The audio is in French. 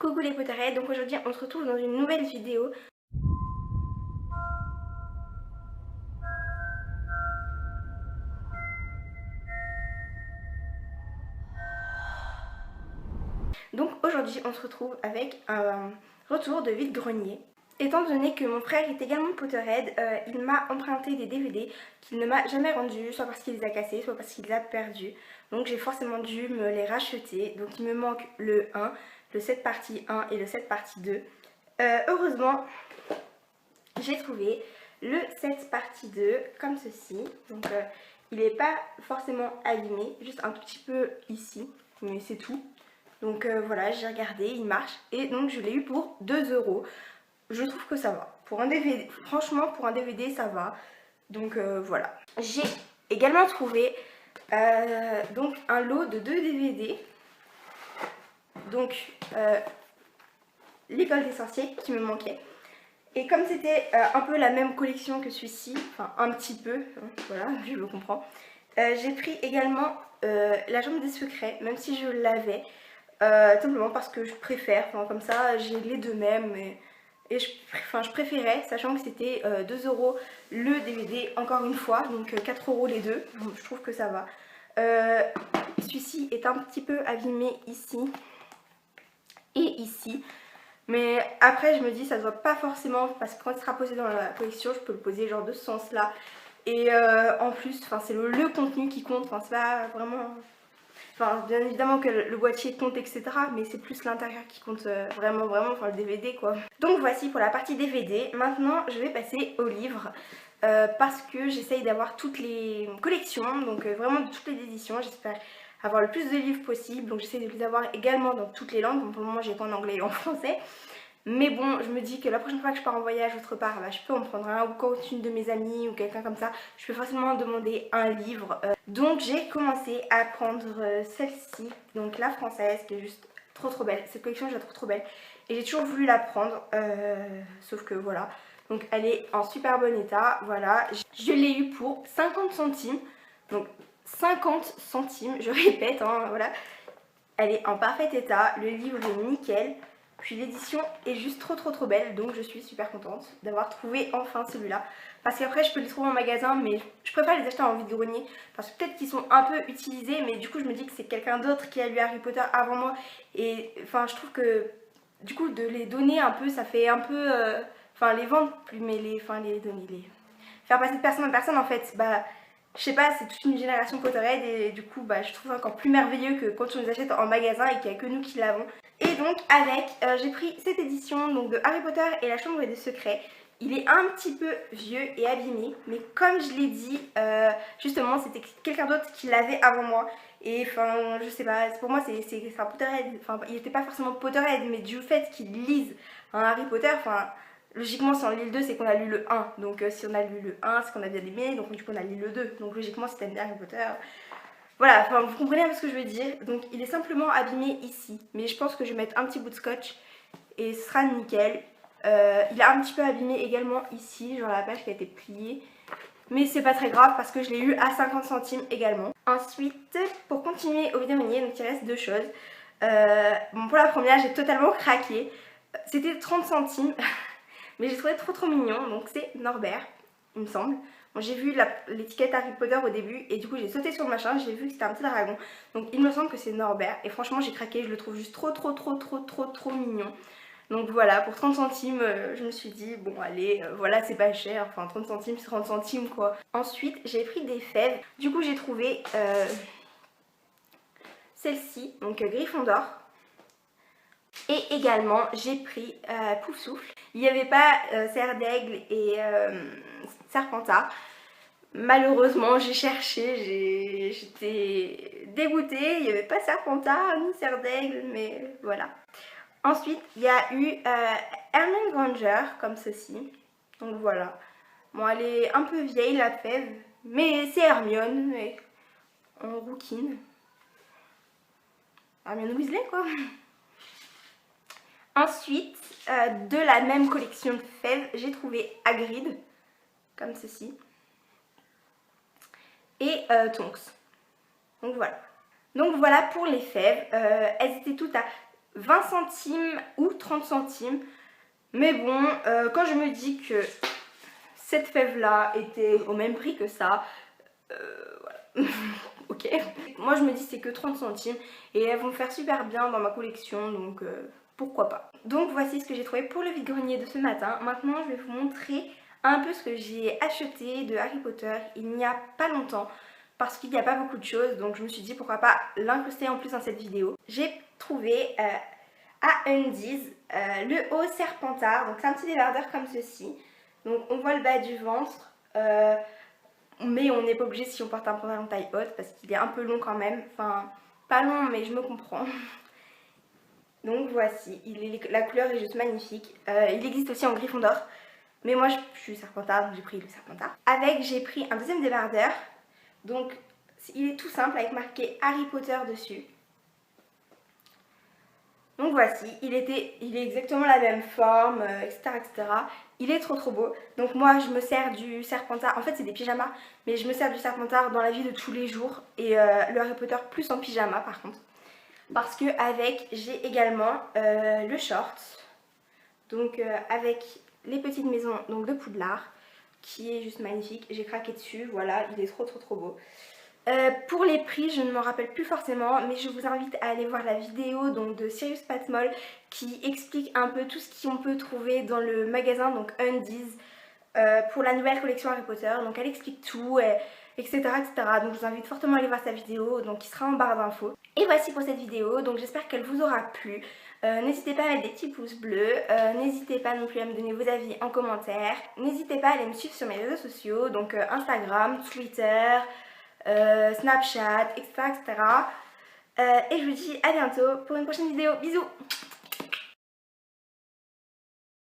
Coucou les Potterheads, donc aujourd'hui on se retrouve dans une nouvelle vidéo. Donc aujourd'hui on se retrouve avec un retour de vide-grenier. Étant donné que mon frère est également Potterhead, il m'a emprunté des DVD qu'il ne m'a jamais rendus, soit parce qu'il les a cassés, soit parce qu'il les a perdus. Donc j'ai forcément dû me les racheter. Donc il me manque le 1, le 7 partie 1 et le 7 partie 2. Heureusement, j'ai trouvé le 7 partie 2 comme ceci. Donc il n'est pas forcément abîmé, juste un tout petit peu ici, mais c'est tout. Donc voilà, j'ai regardé, il marche. Et donc je l'ai eu pour 2 €. Je trouve que ça va. Pour un DVD, franchement pour un DVD ça va. Donc voilà. J'ai également trouvé donc un lot de 2 DVD. Donc l'école des sorciers qui me manquait. Et comme c'était un peu la même collection que celui-ci, enfin un petit peu, hein, voilà, je le comprends, j'ai pris également la Chambre des secrets, même si je l'avais, tout simplement parce que je préfère, enfin comme ça j'ai les deux mêmes, et je préférais, sachant que c'était 2 € le DVD, encore une fois, donc 4 € les deux, donc je trouve que ça va. Celui-ci est un petit peu abîmé ici et ici. Mais après je me dis ça se voit pas forcément parce que quand il sera posé dans la collection je peux le poser genre de ce sens là. Et en plus c'est le contenu qui compte, c'est pas vraiment... Enfin bien évidemment que le boîtier compte etc. Mais c'est plus l'intérieur qui compte vraiment, enfin le DVD quoi. Donc voici pour la partie DVD. Maintenant je vais passer au livre. Parce que j'essaye d'avoir toutes les collections, donc vraiment de toutes les éditions. J'espère avoir le plus de livres possible, donc j'essaie de les avoir également dans toutes les langues. Bon, pour le moment j'ai qu'en anglais et en français, mais bon je me dis que la prochaine fois que je pars en voyage autre part, je peux en prendre un, ou quand une de mes amies ou quelqu'un comme ça, je peux facilement demander un livre. Donc j'ai commencé à prendre celle-ci, donc la française, qui est juste trop belle. Cette collection je la trouve trop belle et j'ai toujours voulu la prendre, sauf que voilà. Donc elle est en super bon état, voilà. Je l'ai eu pour 50 centimes, donc 50 centimes, je répète, hein, voilà. Elle est en parfait état, le livre est nickel, puis l'édition est juste trop belle, donc je suis super contente d'avoir trouvé enfin celui-là. Parce qu'après je peux les trouver en magasin, mais je préfère les acheter en vide-grenier, parce que peut-être qu'ils sont un peu utilisés, mais du coup je me dis que c'est quelqu'un d'autre qui a lu Harry Potter avant moi, et enfin je trouve que du coup de les donner un peu, ça fait un peu... Enfin les vendre plus, mais les donner, les faire passer de personne en personne en fait, je sais pas, c'est toute une génération Potterhead et du coup je trouve encore plus merveilleux que quand on les achète en magasin et qu'il n'y a que nous qui l'avons. Et donc avec, j'ai pris cette édition donc de Harry Potter et la Chambre des secrets. Il est un petit peu vieux et abîmé, mais comme je l'ai dit, justement c'était quelqu'un d'autre qui l'avait avant moi. Et enfin je sais pas, pour moi c'est un Potterhead, enfin il n'était pas forcément Potterhead, mais du fait qu'il lise un Harry Potter, enfin... Logiquement, si on lit le 2, c'est qu'on a lu le 1. Donc si on a lu le 1, c'est qu'on a bien aimé. Donc du coup, on a lu le 2. Donc logiquement, si t'aimes bien Harry Potter... Voilà, enfin vous comprenez un peu ce que je veux dire. Donc il est simplement abîmé ici. Mais je pense que je vais mettre un petit bout de scotch et ce sera nickel. Il est un petit peu abîmé également ici, genre la page qui a été pliée. Mais c'est pas très grave parce que je l'ai eu à 50 centimes également. Ensuite, pour continuer au vidéo-grenier, donc il reste deux choses. Bon, pour la première, j'ai totalement craqué. C'était 30 centimes. Mais j'ai trouvé trop mignon, donc c'est Norbert, il me semble. Bon, j'ai vu l'étiquette Harry Potter au début et du coup j'ai sauté sur le machin, j'ai vu que c'était un petit dragon. Donc il me semble que c'est Norbert et franchement j'ai craqué, je le trouve juste trop mignon. Donc voilà, pour 30 centimes, je me suis dit, bon allez, voilà c'est pas cher, enfin 30 centimes c'est 30 centimes quoi. Ensuite j'ai pris des fèves, du coup j'ai trouvé celle-ci, donc Gryffondor. Et également j'ai pris Poufsouffle. Il n'y avait pas Serre d'Aigle et Serpentard. Malheureusement j'ai cherché, j'étais dégoûtée, il n'y avait pas Serpentard ni Serre d'Aigle, mais voilà. Ensuite il y a eu Hermione Granger comme ceci. Donc voilà. Bon elle est un peu vieille la fève, mais c'est Hermione, et on rouquine. Hermione Weasley quoi. Ensuite, de la même collection de fèves, j'ai trouvé Hagrid, comme ceci, et Tonks. Donc voilà. Donc voilà pour les fèves. Elles étaient toutes à 20 centimes ou 30 centimes. Mais bon, quand je me dis que cette fève là était au même prix que ça, voilà. Ok. Moi je me dis c'est que 30 centimes et elles vont faire super bien dans ma collection, donc pourquoi pas. Donc voici ce que j'ai trouvé pour le vide-grenier de ce matin. Maintenant je vais vous montrer un peu ce que j'ai acheté de Harry Potter il n'y a pas longtemps, parce qu'il n'y a pas beaucoup de choses, donc je me suis dit pourquoi pas l'incruster en plus dans cette vidéo. J'ai trouvé à Undies le haut Serpentard, donc c'est un petit débardeur comme ceci. Donc on voit le bas du ventre, mais on n'est pas obligé si on porte un pantalon taille haute parce qu'il est un peu long quand même, enfin pas long mais je me comprends. Donc voici, la couleur est juste magnifique. Il existe aussi en Gryffondor, mais moi je suis Serpentard donc j'ai pris le Serpentard. Avec j'ai pris un deuxième débardeur, donc il est tout simple avec marqué Harry Potter dessus. Donc voici, il est exactement la même forme, etc., etc. Il est trop beau. Donc moi je me sers du Serpentard, en fait c'est des pyjamas, mais je me sers du Serpentard dans la vie de tous les jours. Et le Harry Potter plus en pyjama par contre. Parce que avec j'ai également le short. Donc avec les petites maisons donc de Poudlard, qui est juste magnifique. J'ai craqué dessus, voilà, il est trop beau. Pour les prix, je ne me rappelle plus forcément, mais je vous invite à aller voir la vidéo donc, de Sirius Patmol qui explique un peu tout ce qu'on peut trouver dans le magasin donc Undies pour la nouvelle collection Harry Potter. Donc elle explique tout, etc., etc. Donc je vous invite fortement à aller voir sa vidéo, donc qui sera en barre d'infos. Et voici pour cette vidéo, donc j'espère qu'elle vous aura plu. N'hésitez pas à mettre des petits pouces bleus, n'hésitez pas non plus à me donner vos avis en commentaire, n'hésitez pas à aller me suivre sur mes réseaux sociaux, donc Instagram, Twitter, Snapchat, etc., etc. Et je vous dis à bientôt pour une prochaine vidéo. Bisous!